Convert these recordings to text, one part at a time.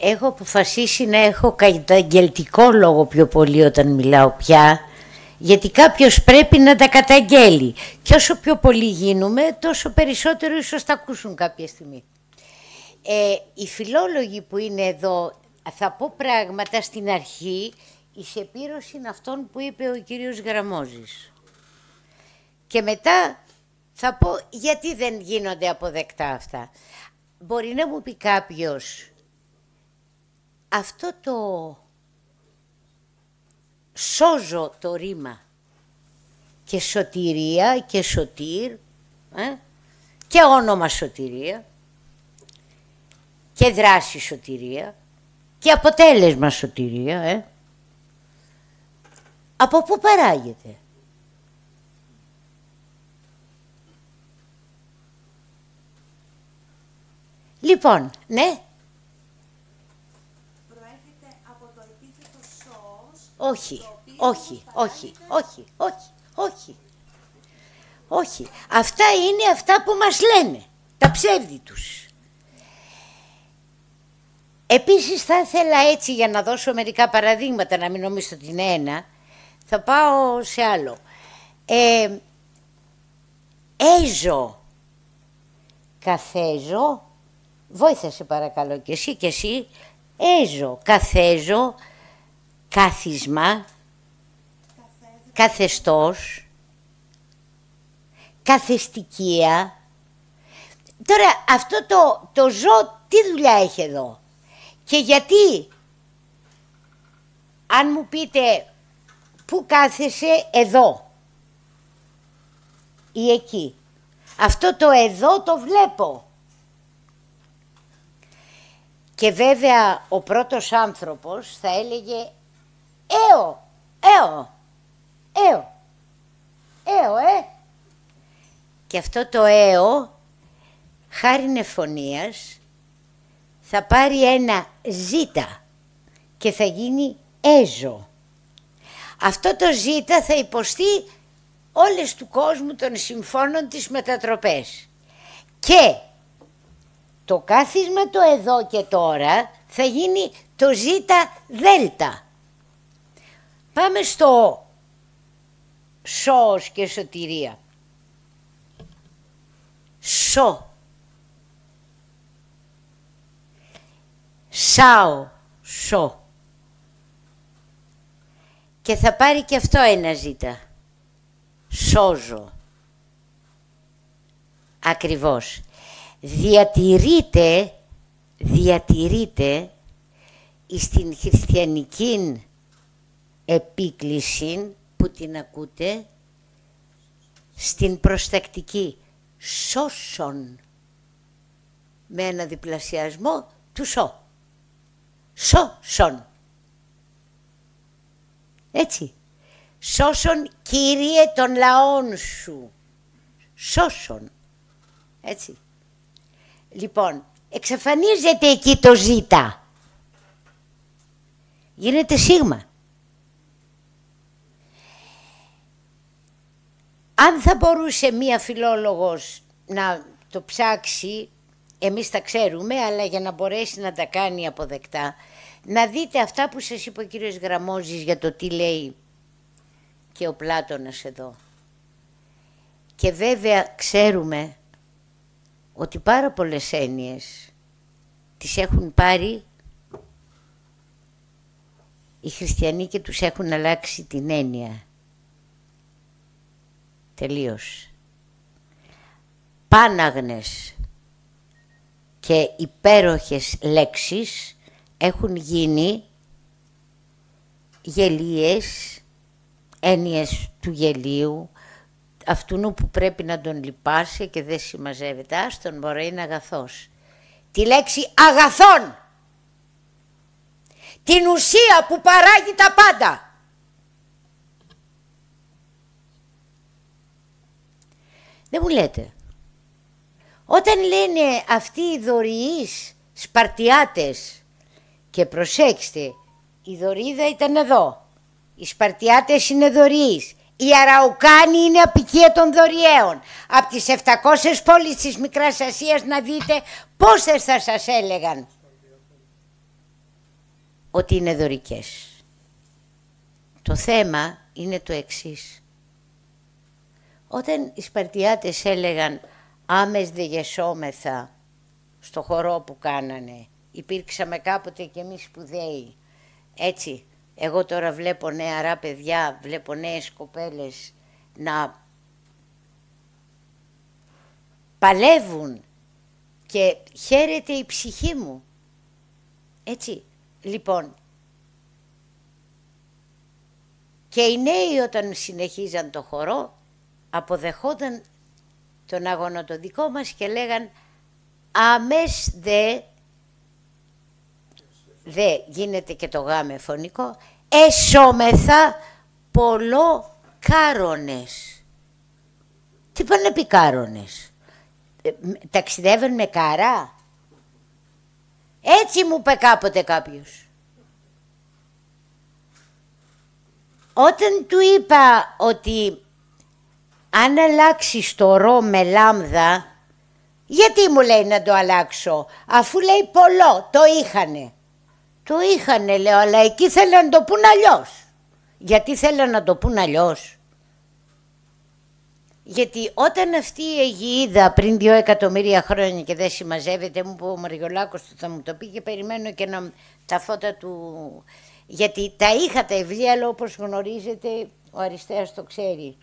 Έχω αποφασίσει να έχω καταγγελτικό λόγο πιο πολύ όταν μιλάω πια, γιατί κάποιος πρέπει να τα καταγγέλει. Και όσο πιο πολύ γίνουμε, τόσο περισσότερο ίσως τα ακούσουν κάποια στιγμή. Οι φιλόλογοι που είναι εδώ, θα πω πράγματα στην αρχή, εις επίρρωση αυτών που είπε ο κύριος Γραμμόζης. Και μετά θα πω γιατί δεν γίνονται αποδεκτά αυτά. Μπορεί να μου πει κάποιος, αυτό το σώζω το ρήμα και σωτηρία και σωτήρ και όνομα σωτηρία και δράση σωτηρία και αποτέλεσμα σωτηρία, από πού παράγεται? Λοιπόν, ναι. Προέρχεται από το επίθετο σως. Όχι, όχι, όχι, όχι, όχι, όχι. Όχι. Αυτά είναι αυτά που μας λένε, τα ψεύδι τους. Επίσης θα ήθελα έτσι, για να δώσω μερικά παραδείγματα, να μην νομίζω ότι είναι ένα, θα πάω σε άλλο. Έζω, καθέζω, βόηθασε παρακαλώ και εσύ, έζω, καθέζω, κάθισμα, καθεστώς, καθεστικία. Τώρα αυτό το ζω τι δουλειά έχει εδώ και γιατί, αν μου πείτε πού κάθεσαι, εδώ ή εκεί, αυτό το εδώ το βλέπω. Και βέβαια ο πρώτος άνθρωπος θα έλεγε Και αυτό το χάριν εφωνίας, θα πάρει ένα ζήτα και θα γίνει έζω. Αυτό το ζήτα θα υποστεί όλες του κόσμου των συμφώνων τις μετατροπές. Και το κάθισμα το εδώ και τώρα θα γίνει το ζήτα δέλτα. Πάμε στο σώος και σωτηρία. Σω. Σάω, σω. Και θα πάρει και αυτό ένα ζήτα. Σώζω. Ακριβώς. Διατηρείται στην χριστιανική επίκληση που την ακούτε, στην προστακτική σώσον, με ένα διπλασιασμό του σω. Σώσον. Έτσι. Σώσον, Κύριε, των λαών σου. Σώσον. Έτσι. Λοιπόν, εξαφανίζεται εκεί το ζήτα. Γίνεται σίγμα. Αν θα μπορούσε μία φιλόλογος να το ψάξει, εμείς τα ξέρουμε, αλλά για να μπορέσει να τα κάνει αποδεκτά, να δείτε αυτά που σας είπε ο κύριος Γραμμόζης για το τι λέει και ο Πλάτωνας εδώ. Και βέβαια ξέρουμε ότι πάρα πολλές έννοιες τις έχουν πάρει οι χριστιανοί και τους έχουν αλλάξει την έννοια. Τελείως. Πάναγνες και υπέροχες λέξεις έχουν γίνει γελίες, έννοιες του γελίου, αυτού που πρέπει να τον λυπάσαι και δεν συμμαζεύεται. Άστον, μωρέ, είναι αγαθός. Τη λέξη αγαθόν, την ουσία που παράγει τα πάντα. Δεν μου λέτε. Όταν λένε αυτοί οι δωρηείς Σπαρτιάτες, και προσέξτε, η Δωρίδα ήταν εδώ, οι Σπαρτιάτες είναι δωρηείς, οι Αραουκάνοι είναι απικία των δωριαίων. Από τις 700 πόλεις της Μικράς Ασίας να δείτε πόσες θα σας έλεγαν. ότι είναι δωρικές. Το θέμα είναι το εξής. Όταν οι Σπαρτιάτες έλεγαν «άμες δε γεσόμεθα» στο χορό που κάνανε, υπήρξαμε κάποτε και εμείς σπουδαίοι, έτσι, εγώ τώρα βλέπω νεαρά παιδιά, βλέπω νέες κοπέλες να παλεύουν και χαίρεται η ψυχή μου. Έτσι, λοιπόν, και οι νέοι όταν συνεχίζαν το χορό αποδεχόταν τον αγώνα το δικό μας και λέγαν «άμες δε γίνεται και το γάμε φωνικό, εσώμεθα πολλό κάρονες». Τι πάνε να πει κάρονες? Ταξιδεύουν με κάρα? Έτσι μου είπε κάποτε κάποιος. Όταν του είπα ότι αν αλλάξεις το ρο με λάμδα, γιατί μου λέει να το αλλάξω, αφού λέει πολλό, το είχανε. Το είχανε λέω, αλλά εκεί θέλουν να το πούν αλλιώς. Γιατί θέλουν να το πούν αλλιώς? Γιατί όταν αυτή η Αιγυίδα πριν 2 εκατομμύρια χρόνια και δεν συμμαζεύεται, μου είπε ο Μαριολάκος θα μου το πει και περιμένω και τα φώτα του. Γιατί τα είχα τα ευλία, αλλά όπως γνωρίζετε ο Αριστέας το ξέρει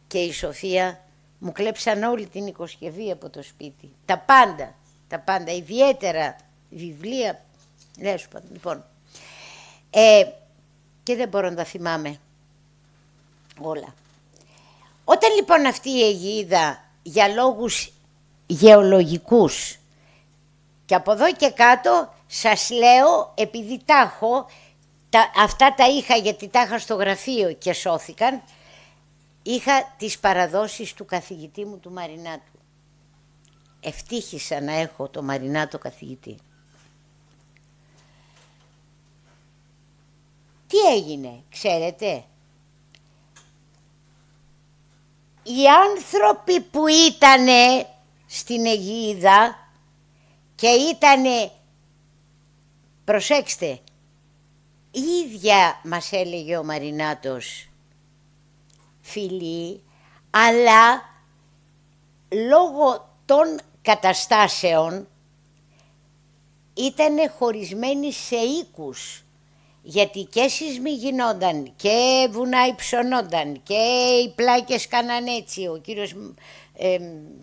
και η Σοφία μου κλέψαν όλη την οικοσκευή από το σπίτι. Τα πάντα, ιδιαίτερα βιβλία, λοιπόν. Και δεν μπορώ να τα θυμάμαι όλα. Όταν λοιπόν αυτή η Αιγυίδα για λόγους γεωλογικούς και από εδώ και κάτω σας λέω επειδή τα έχω, αυτά τα είχα γιατί τα είχα στο γραφείο και σώθηκαν, είχα τις παραδόσεις του καθηγητή μου του Μαρινάτου. Ευτύχησα να έχω το Μαρινάτο καθηγητή. Τι έγινε, ξέρετε? Οι άνθρωποι που ήτανε στην Αιγυίδα και ήτανε, προσέξτε, ίδια μας έλεγε ο Μαρινάτος, φίλοι, αλλά λόγω των καταστάσεων ήτανε χωρισμένοι σε οίκους. Γιατί και σεισμοί γινόταν και βουνά υψωνόταν και οι πλάκες κάναν έτσι. Ο κύριος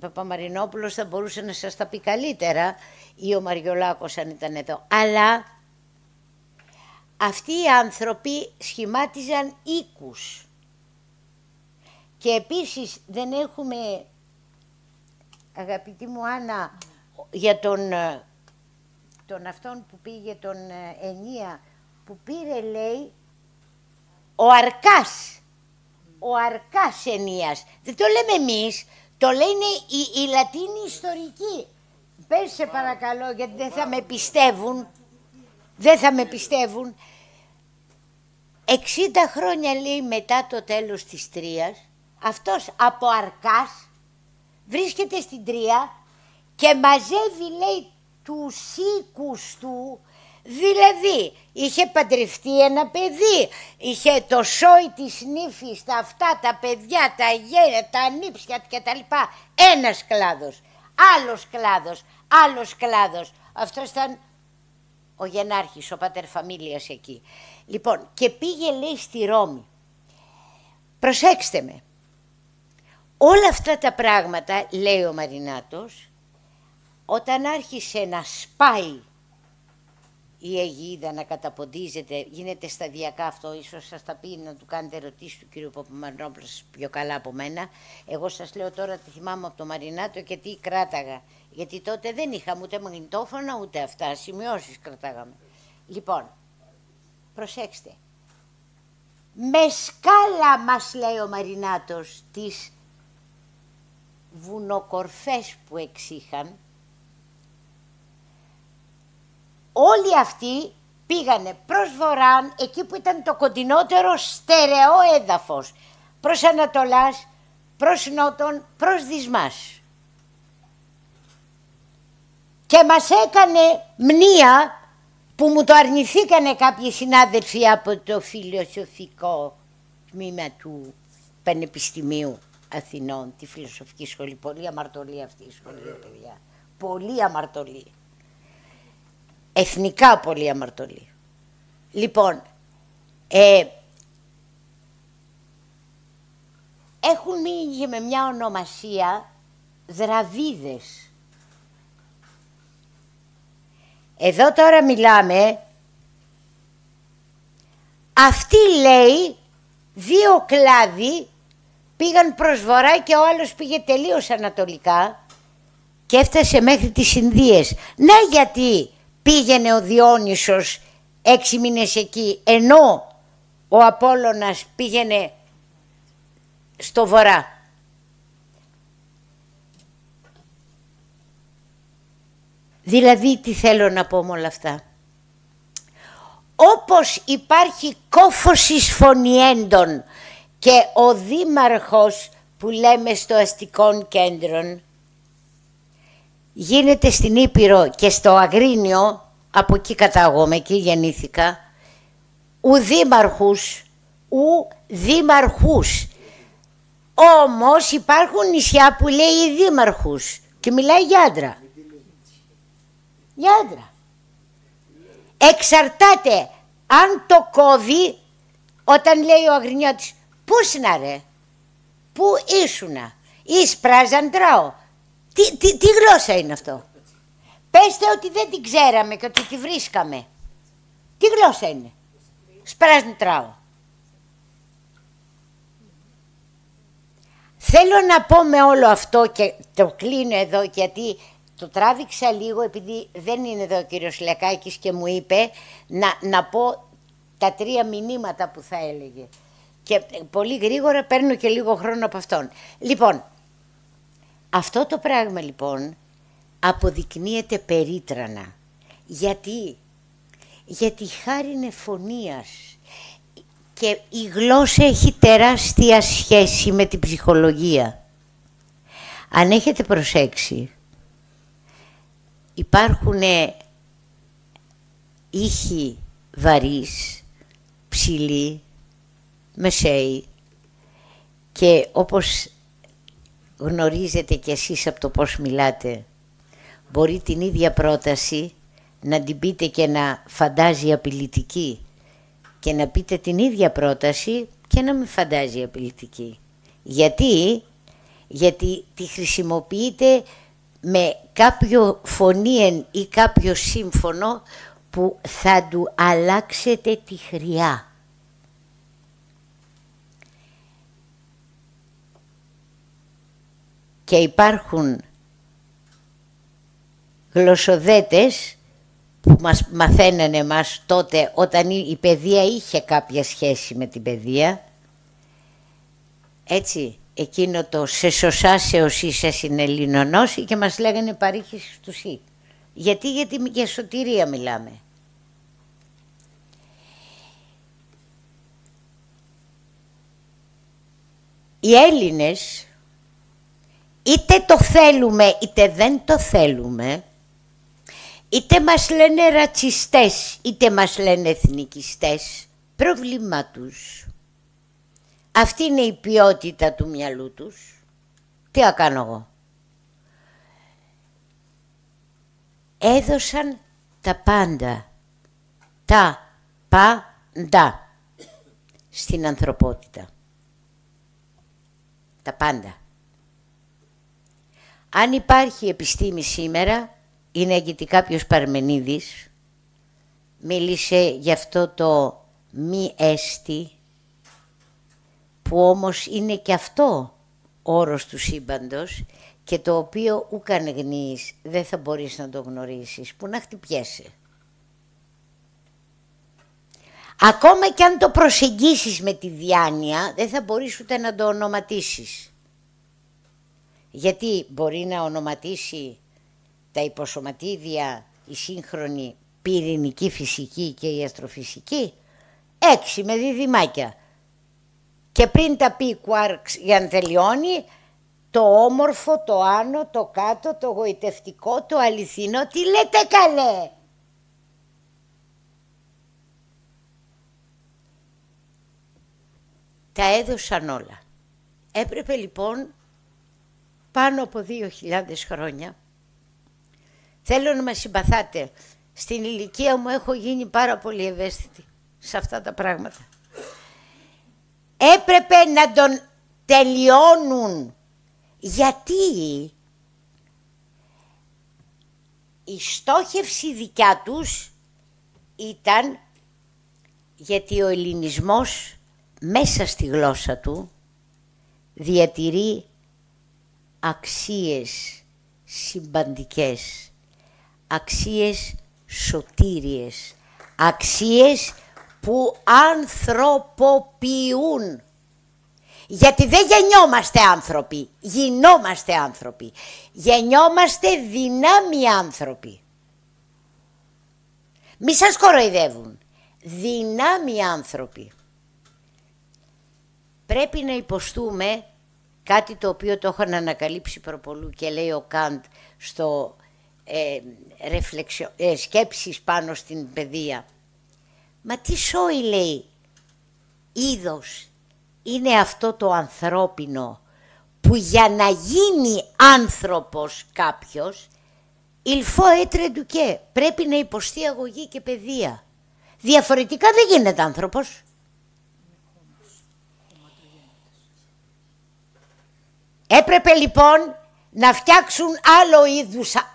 Παπαμαρινόπουλος θα μπορούσε να σας τα πει καλύτερα ή ο Μαριολάκος αν ήταν εδώ. Αλλά αυτοί οι άνθρωποι σχημάτιζαν οίκους. Και επίσης δεν έχουμε, αγαπητή μου Άννα, για τον αυτόν που πήγε τον Ενία, που πήρε λέει ο Αρκάς Ενίας. Δεν το λέμε εμείς, το λένε οι Λατίνοι ιστορικοί. Πες σε παρακαλώ γιατί δεν θα με πιστεύουν. Δεν θα με πιστεύουν. 60 χρόνια λέει μετά το τέλος της Τρίας, αυτός από Αρκάς βρίσκεται στην Τρία και μαζεύει λέει τους οίκους του. Δηλαδή, είχε παντρευτεί ένα παιδί, είχε το σόι της νύφης, τα αυτά, τα παιδιά, τα γέρια, τα ανήψια κτλ. Ένας κλάδος, άλλος κλάδος. Αυτός ήταν ο γενάρχης, ο πατερφαμίλιας εκεί. Λοιπόν, και πήγε λέει στη Ρώμη. Προσέξτε με, όλα αυτά τα πράγματα, λέει ο Μαρινάτος, όταν άρχισε να σπάει η Αιγυίδα, να καταποντίζεται, γίνεται σταδιακά αυτό, ίσως σας τα πει να του κάνετε ερωτήσεις του κύριου Παπαμαρινόπουλου πιο καλά από μένα. Εγώ σας λέω τώρα τι θυμάμαι από το Μαρινάτο και τι κράταγα. Γιατί τότε δεν είχαμε ούτε μαγνητόφωνα ούτε αυτά, σημειώσεις κρατάγαμε. Λοιπόν, προσέξτε. Με σκάλα μας λέει ο Μαρινάτος τις βουνοκορφές που εξήχαν, όλοι αυτοί πήγανε προς βορράν, εκεί που ήταν το κοντινότερο στερεό έδαφος, προς Ανατολάς, προς Νότον, προς Δυσμάς. Και μας έκανε μνήα που μου το αρνηθήκανε κάποιοι συνάδελφοι από το φιλοσοφικό τμήμα του Πανεπιστημίου Αθηνών, τη φιλοσοφική σχολή. Πολύ αμαρτωλή αυτή η σχολή, παιδιά. Πολύ αμαρτωλή. Εθνικά πολύ αμαρτωλή. Λοιπόν, έχουν μείνει με μια ονομασία Δραβίδες. Εδώ τώρα μιλάμε, αυτοί λέει 2 κλάδοι πήγαν προς βορρά και ο άλλος πήγε τελείως ανατολικά και έφτασε μέχρι τις Ινδίες. Ναι, γιατί πήγαινε ο Διόνυσος 6 μήνες εκεί, ενώ ο Απόλλωνας πήγαινε στο βορρά. Δηλαδή τι θέλω να πω με όλα αυτά. Όπως υπάρχει κόφωσης φωνιέντων και ο δήμαρχος που λέμε στο αστικών κέντρων γίνεται στην Ήπειρο και στο Αγρίνιο, από εκεί κατάγομαι, εκεί γεννήθηκα, ου δήμαρχους. Όμως υπάρχουν νησιά που λέει δήμαρχους και μιλάει για άντρα. Για άντρα. Εξαρτάται αν το κόβει όταν λέει ο Αγρινιώτης «Πούσνα ρε, πού ήσουνα, εις πράζαντραο». Τι γλώσσα είναι αυτό. Πέστε ότι δεν την ξέραμε και ότι τη βρίσκαμε. Τι γλώσσα είναι. Σπράζαντραο. Θέλω να πω με όλο αυτό και το κλείνω εδώ γιατί το τράβηξα λίγο επειδή δεν είναι εδώ ο κύριος Λεκάκης και μου είπε να πω τα 3 μηνύματα που θα έλεγε. Και πολύ γρήγορα παίρνω και λίγο χρόνο από αυτόν. Λοιπόν, αυτό το πράγμα λοιπόν αποδεικνύεται περίτρανα. Γιατί χάρη είναι φωνίας και η γλώσσα έχει τεράστια σχέση με την ψυχολογία. Αν έχετε προσέξει, υπάρχουν ήχοι βαρύς, ψηλοί, μεσαίοι και όπως γνωρίζετε κι εσείς από το πώς μιλάτε, μπορεί την ίδια πρόταση να την πείτε και να φαντάζει απειλητική και να πείτε την ίδια πρόταση και να μην φαντάζει απειλητική. Γιατί τη χρησιμοποιείτε με κάποιο φωνήεν ή κάποιο σύμφωνο που θα του αλλάξετε τη χρειά. Και υπάρχουν γλωσσοδέτες που μας μαθαίνανε εμάς τότε όταν η παιδεία είχε κάποια σχέση με την παιδεία. Έτσι, εκείνο το «σε σωσάσεως είσαι συνελληνονώσει» και μας λέγανε «παρήχεις του σύ». Γιατί για σωτηρία μιλάμε. Οι Έλληνες, είτε το θέλουμε είτε δεν το θέλουμε, είτε μας λένε ρατσιστές είτε μας λένε εθνικιστές, πρόβλημά τους. Αυτή είναι η ποιότητα του μυαλού τους. Τι να κάνω εγώ. Έδωσαν τα πάντα. Τα πάντα στην ανθρωπότητα. Τα πάντα. Αν υπάρχει επιστήμη σήμερα, είναι γιατί κάποιος Παρμενίδης μίλησε γι' αυτό το μη έστι, που όμως είναι και αυτό όρος του σύμπαντος και το οποίο ούκαν γνείς δεν θα μπορείς να το γνωρίσεις, που να χτυπιέσαι. Ακόμα και αν το προσεγγίσεις με τη διάνοια, δεν θα μπορείς ούτε να το ονοματίσεις. Γιατί μπορεί να ονοματίσει τα υποσωματίδια, η σύγχρονη πυρηνική φυσική και η αστροφυσική, 6 με διδυμάκια. Και πριν τα πει κουάρξ για να τελειώνει, το όμορφο, το άνω, το κάτω, το γοητευτικό, το αληθινό, τι λέτε καλέ. τα έδωσαν όλα. Έπρεπε λοιπόν πάνω από 2.000 χρόνια, θέλω να με συμπαθάτε, στην ηλικία μου έχω γίνει πάρα πολύ ευαίσθητη σε αυτά τα πράγματα. Έπρεπε να τον τελειώνουν. Γιατί η στόχευση δικιά τους ήταν, γιατί ο ελληνισμός μέσα στη γλώσσα του διατηρεί αξίες συμπαντικές, αξίες σωτήριες, αξίες που ανθρωποποιούν. Γιατί δεν γεννιόμαστε άνθρωποι, γινόμαστε άνθρωποι. Γεννιόμαστε δυνάμοι άνθρωποι. Μη σας κοροϊδεύουν. Δυνάμοι άνθρωποι. Πρέπει να υποστούμε κάτι το οποίο το είχαν ανακαλύψει προπολού και λέει ο Καντ στο σκέψεις πάνω στην παιδεία. Μα τι σόι, λέει, είδος είναι αυτό το ανθρώπινο που για να γίνει άνθρωπος κάποιος, il faut être éduqué, πρέπει να υποστεί αγωγή και παιδεία. Διαφορετικά δεν γίνεται άνθρωπος. Έπρεπε λοιπόν να φτιάξουν άλλο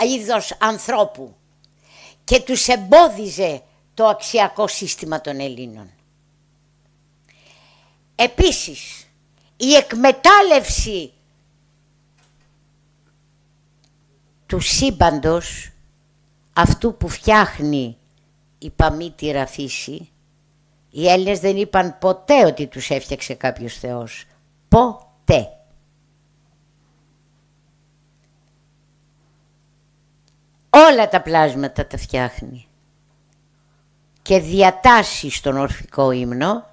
είδος ανθρώπου και τους εμπόδιζε το αξιακό σύστημα των Ελλήνων. Επίσης, η εκμετάλλευση του σύμπαντος, αυτού που φτιάχνει η παμήτηρα φύση, οι Έλληνες δεν είπαν ποτέ ότι τους έφτιαξε κάποιος Θεός. Ποτέ. Όλα τα πλάσματα τα φτιάχνει και διατάσσει στον ορφικό ύμνο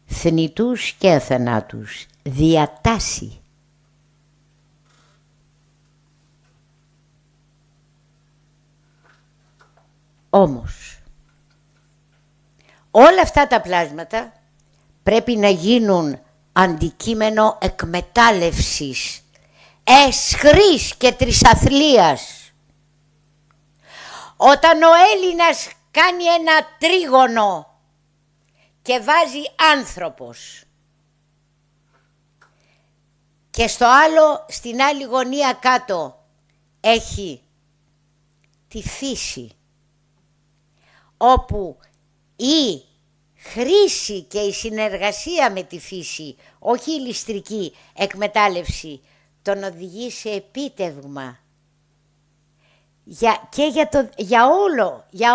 θνητούς και αθανάτους. Διατάσσει. Όμως, όλα αυτά τα πλάσματα πρέπει να γίνουν αντικείμενο εκμετάλλευσης, εσχρής και τρισαθλίας. Όταν ο Έλληνας κάνει ένα τρίγωνο και βάζει άνθρωπος και στο άλλο, στην άλλη γωνία κάτω έχει τη φύση, όπου η χρήση και η συνεργασία με τη φύση, όχι η ληστρική εκμετάλλευση, τον οδηγεί σε επίτευγμα. Για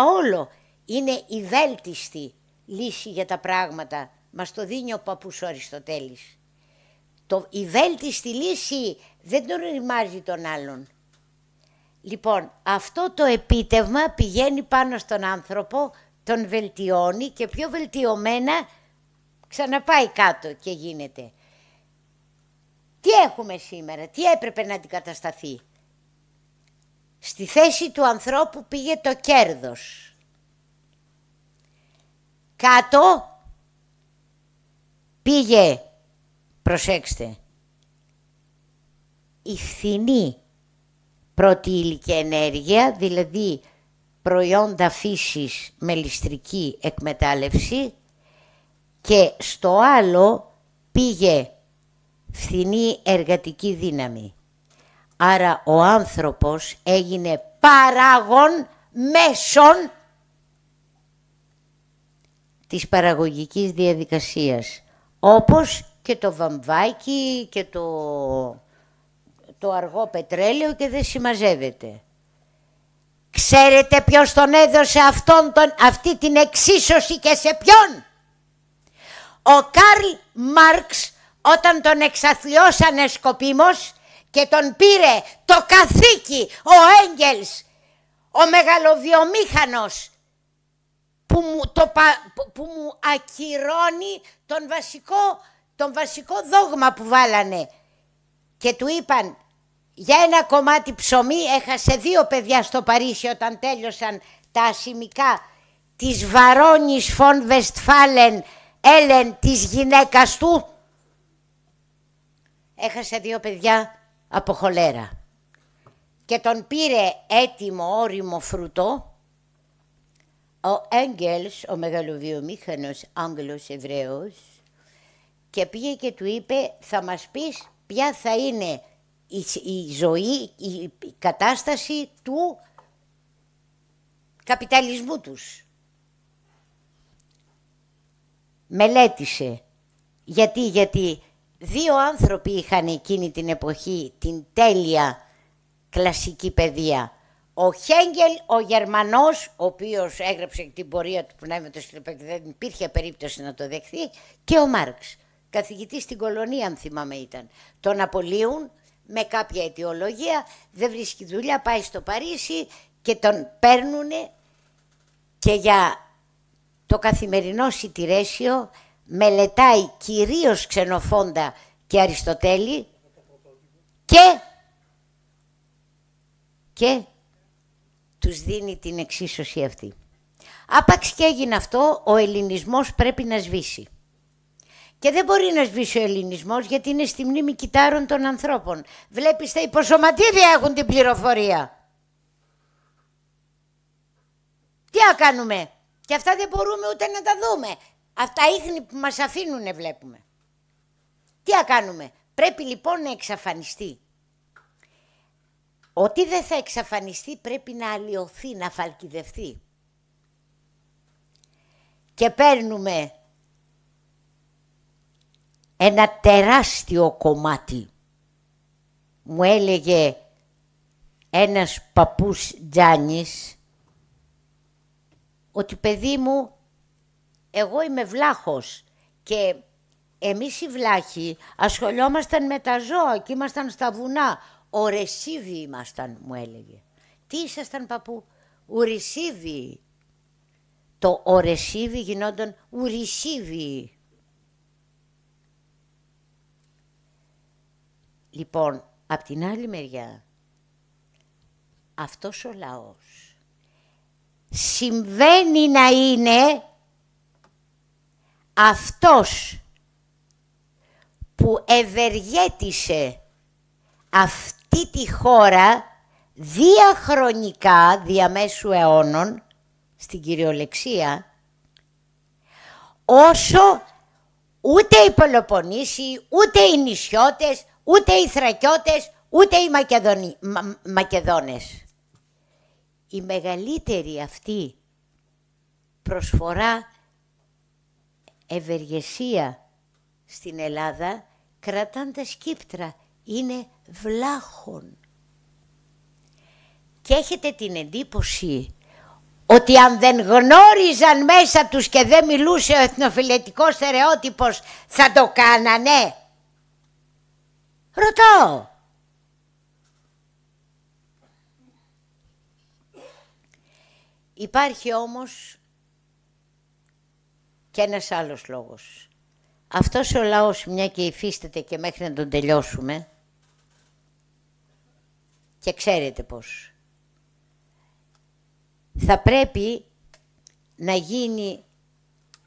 όλο είναι η βέλτιστη λύση για τα πράγματα. Μας το δίνει ο παππούς ο Αριστοτέλης. Η βέλτιστη λύση δεν τον ρημάζει τον άλλον. Λοιπόν, αυτό το επίτευγμα πηγαίνει πάνω στον άνθρωπο, τον βελτιώνει και πιο βελτιωμένα ξαναπάει κάτω και γίνεται. Τι έχουμε σήμερα, τι έπρεπε να αντικατασταθεί? Στη θέση του ανθρώπου πήγε το κέρδος. Κάτω πήγε, προσέξτε, η φθηνή πρώτη υλική ενέργεια, δηλαδή προϊόντα φύσης με ληστρική εκμετάλλευση, και στο άλλο πήγε φθηνή εργατική δύναμη. Άρα ο άνθρωπος έγινε παράγων μέσων της παραγωγικής διαδικασίας, όπως και το βαμβάκι και το αργό πετρέλαιο, και δεν συμμαζεύεται. Ξέρετε ποιος τον έδωσε αυτή την εξίσωση και σε ποιον? Ο Καρλ Μάρξ, όταν τον εξαθλιώσανε σκοπίμως και τον πήρε το καθήκη ο Έγγελς, ο μεγαλοβιομήχανος, που μου ακυρώνει τον βασικό δόγμα που βάλανε, και του είπαν για ένα κομμάτι ψωμί, έχασε 2 παιδιά στο Παρίσι όταν τέλειωσαν τα ασημικά της Βαρόνης Φον Βεστφάλεν Έλεν της γυναίκας του. Έχασε 2 παιδιά από χολέρα και τον πήρε έτοιμο όριμο φρούτο ο Έγγελς, ο μεγαλοβιομήχανος Άγγλος Εβραίος, και πήγε και του είπε, θα μας πεις ποια θα είναι η ζωή, η κατάσταση του καπιταλισμού τους. Μελέτησε. Γιατί 2 άνθρωποι είχαν εκείνη την εποχή την τέλεια κλασική παιδεία. Ο Χέγγελ, ο Γερμανός, ο οποίος έγραψε την πορεία του πνεύματος και δεν υπήρχε περίπτωση να το δεχθεί, και ο Μάρξ, καθηγητής στην Κολονία, αν θυμάμαι ήταν. Τον απολύουν με κάποια αιτιολογία, δεν βρίσκει δουλειά, πάει στο Παρίσι και τον παίρνουνε και για το καθημερινό σιτηρέσιο μελετάει κυρίως Ξενοφόντα και Αριστοτέλη και τους δίνει την εξίσωση αυτή. Άπαξ και έγινε αυτό, ο ελληνισμός πρέπει να σβήσει. Και δεν μπορεί να σβήσει ο ελληνισμός γιατί είναι στη μνήμη κυτάρων των ανθρώπων. Βλέπεις, τα υποσωματίδια έχουν την πληροφορία. Τι να κάνουμε? Και αυτά δεν μπορούμε ούτε να τα δούμε. Αυτά ίχνη που μας αφήνουνε βλέπουμε. Τι να κάνουμε? Πρέπει λοιπόν να εξαφανιστεί. Ό,τι δεν θα εξαφανιστεί πρέπει να αλλοιωθεί, να φαλκιδευτεί. Και παίρνουμε ένα τεράστιο κομμάτι. Μου έλεγε ένας παππούς Τζάνης ότι, παιδί μου, εγώ είμαι βλάχος και εμείς οι βλάχοι ασχολιόμασταν με τα ζώα και ήμασταν στα βουνά. Ορεσίβοι ήμασταν, μου έλεγε. Τι ήσασταν, παππού? Ουρησίβοι. Το ορεσίβοι γινόταν ουρησίβοι. Λοιπόν, απ' την άλλη μεριά, αυτός ο λαός συμβαίνει να είναι αυτός που ευεργέτησε αυτή τη χώρα διαχρονικά, διαμέσου αιώνων, στην κυριολεξία, όσο ούτε οι Πελοποννήσοι, ούτε οι νησιώτες, ούτε οι Θρακιώτες, ούτε οι Μακεδόνες. Η μεγαλύτερη αυτή προσφορά ευεργεσία στην Ελλάδα κρατάνε τα σκύπτρα, είναι βλάχων. Και έχετε την εντύπωση ότι αν δεν γνώριζαν μέσα τους και δεν μιλούσε ο εθνοφιλετικός στερεότυπος θα το κάνανε? Ρωτάω. Υπάρχει όμως και ένας άλλος λόγος. Αυτός ο λαός, μια και υφίσταται και μέχρι να τον τελειώσουμε, και ξέρετε πώς, θα πρέπει να γίνει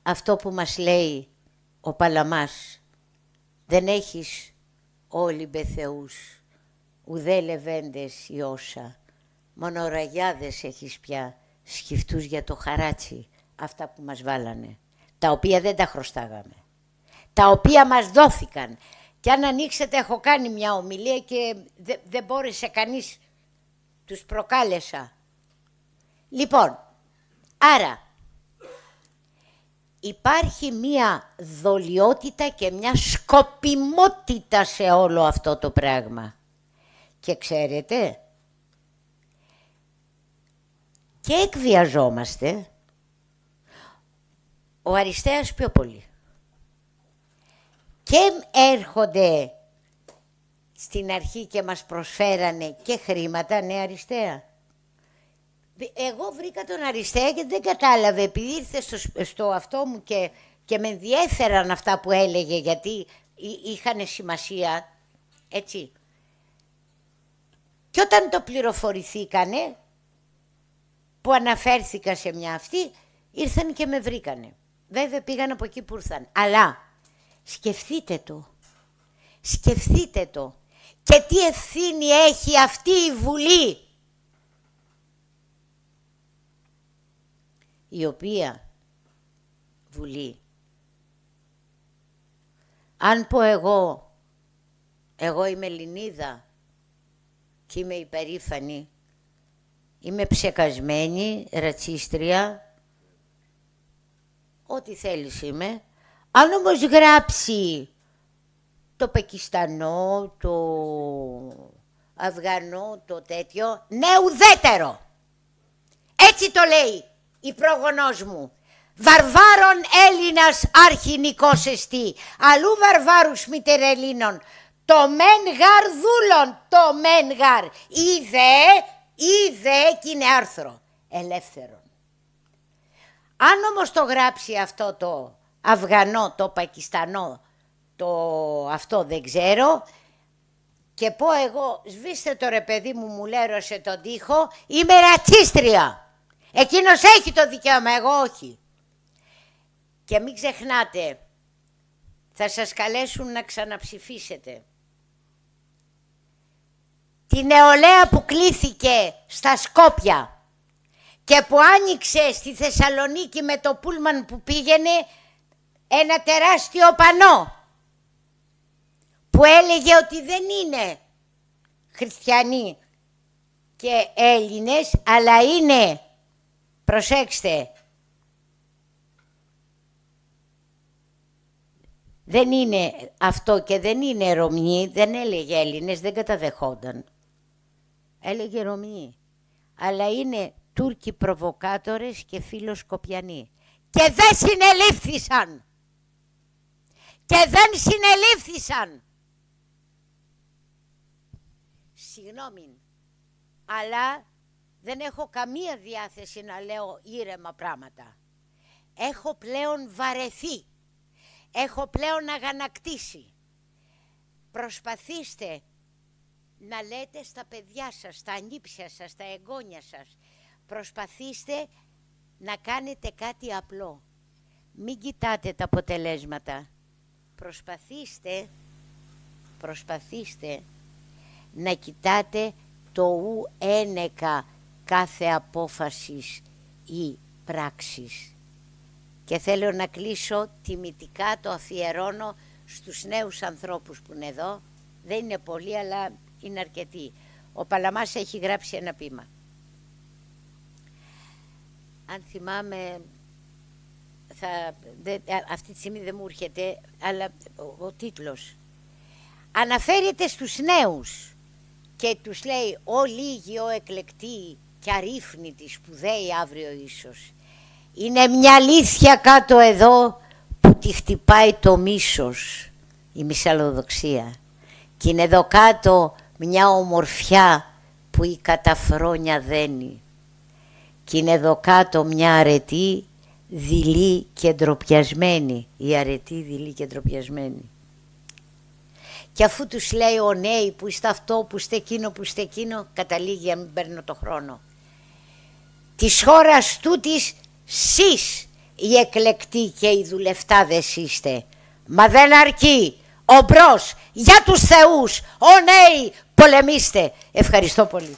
αυτό που μας λέει ο Παλαμάς. Δεν έχεις όλοι μπεθεούς, ουδέ λεβέντες η όσα, μόνο ραγιάδες έχεις πια, σκυφτούς για το χαράτσι, αυτά που μας βάλανε, τα οποία δεν τα χρωστάγαμε, τα οποία μας δόθηκαν. Και αν ανοίξετε, έχω κάνει μια ομιλία και δεν μπόρεσε κανείς, τους προκάλεσα. Λοιπόν, άρα υπάρχει μια δολιότητα και μια σκοπιμότητα σε όλο αυτό το πράγμα. Και ξέρετε, και εκβιαζόμαστε, ο Αριστέας πιο πολύ. Και έρχονται στην αρχή και μας προσφέρανε και χρήματα, ναι, Αριστέα. Εγώ βρήκα τον Αριστέα και δεν κατάλαβε, επειδή ήρθε στο αυτό μου και με ενδιέφεραν αυτά που έλεγε, γιατί είχαν σημασία, έτσι. Και όταν το πληροφορηθήκανε, που αναφέρθηκα σε μια αυτή, ήρθαν και με βρήκανε. Βέβαια πήγαν από εκεί που ήρθαν. Αλλά σκεφτείτε το. Σκεφτείτε το. Και τι ευθύνη έχει αυτή η Βουλή, η οποία Βουλή, αν πω εγώ είμαι Ελληνίδα και είμαι υπερήφανη, είμαι ψεκασμένη, ρατσίστρια, ό,τι θέλεις είμαι. Αν όμως γράψει το Πακιστανό, το Αφγανό, το τέτοιο, ναι, ουδέτερο. Έτσι το λέει η πρόγονός μου. Βαρβάρων Έλληνας αρχινικός εστί, αλλού βαρβάρους μητερελλήνων, το μεν γαρ δούλων, το μεν γαρ, είδε κι είναι άρθρο, ελεύθερον. Αν όμως το γράψει αυτό το Αφγανό, το Πακιστανό, το αυτό δεν ξέρω, και πω εγώ, σβήστε το ρε παιδί μου, μου λέρωσε τον τοίχο, είμαι ρατσίστρια. Εκείνος έχει το δικαίωμα, εγώ όχι. Και μην ξεχνάτε, θα σας καλέσουν να ξαναψηφίσετε. Τη νεολαία που κλήθηκε στα Σκόπια και που άνοιξε στη Θεσσαλονίκη με το πούλμαν που πήγαινε ένα τεράστιο πανό που έλεγε ότι δεν είναι χριστιανοί και Έλληνες, αλλά είναι, προσέξτε, δεν είναι αυτό και δεν είναι Ρωμιοί, δεν έλεγε Έλληνες, δεν καταδεχόταν. Έλεγε Ρωμιοί, αλλά είναι Τούρκοι προβοκάτορες και φιλοσκοπιανοί. Και δεν συνελήφθησαν. Και δεν συνελήφθησαν. Συγγνώμη, αλλά δεν έχω καμία διάθεση να λέω ήρεμα πράγματα. Έχω πλέον βαρεθεί. Έχω πλέον αγανακτήσει. Προσπαθήστε να λέτε στα παιδιά σας, στα ανήψια σας, στα εγγόνια σας. Προσπαθήστε να κάνετε κάτι απλό. Μην κοιτάτε τα αποτελέσματα. Προσπαθήστε να κοιτάτε το ου ένεκα κάθε απόφασης ή πράξης. Και θέλω να κλείσω τιμητικά, το αφιερώνω στους νέους ανθρώπους που είναι εδώ. Δεν είναι πολλοί, αλλά είναι αρκετοί. Ο Παλαμάς έχει γράψει ένα ποίημα. Αν θυμάμαι, αυτή τη στιγμή δεν μου έρχεται, αλλά ο τίτλος. Αναφέρεται στους νέους και τους λέει «Ο λίγοι, ο εκλεκτοί και αρρύφνητοι, σπουδαίοι αύριο ίσως». Είναι μια αλήθεια κάτω εδώ που τη χτυπάει το μίσος, η μυσαλλοδοξία. Και είναι εδώ κάτω μια ομορφιά που η καταφρόνια δένει. Και είναι εδώ κάτω μια αρετή δειλή και ντροπιασμένη. Η αρετή δειλή και ντροπιασμένη. Και αφού τους λέει ο νέοι που είστε αυτό, που είστε εκείνο, που είστε εκείνο, καταλήγει, αν μην παίρνω το χρόνο. Της χώρας τούτης σεις οι εκλεκτοί και οι δουλευτάδες είστε. Μα δεν αρκεί. Ομπρός, για τους θεούς, ο νέοι, πολεμήστε. Ευχαριστώ πολύ.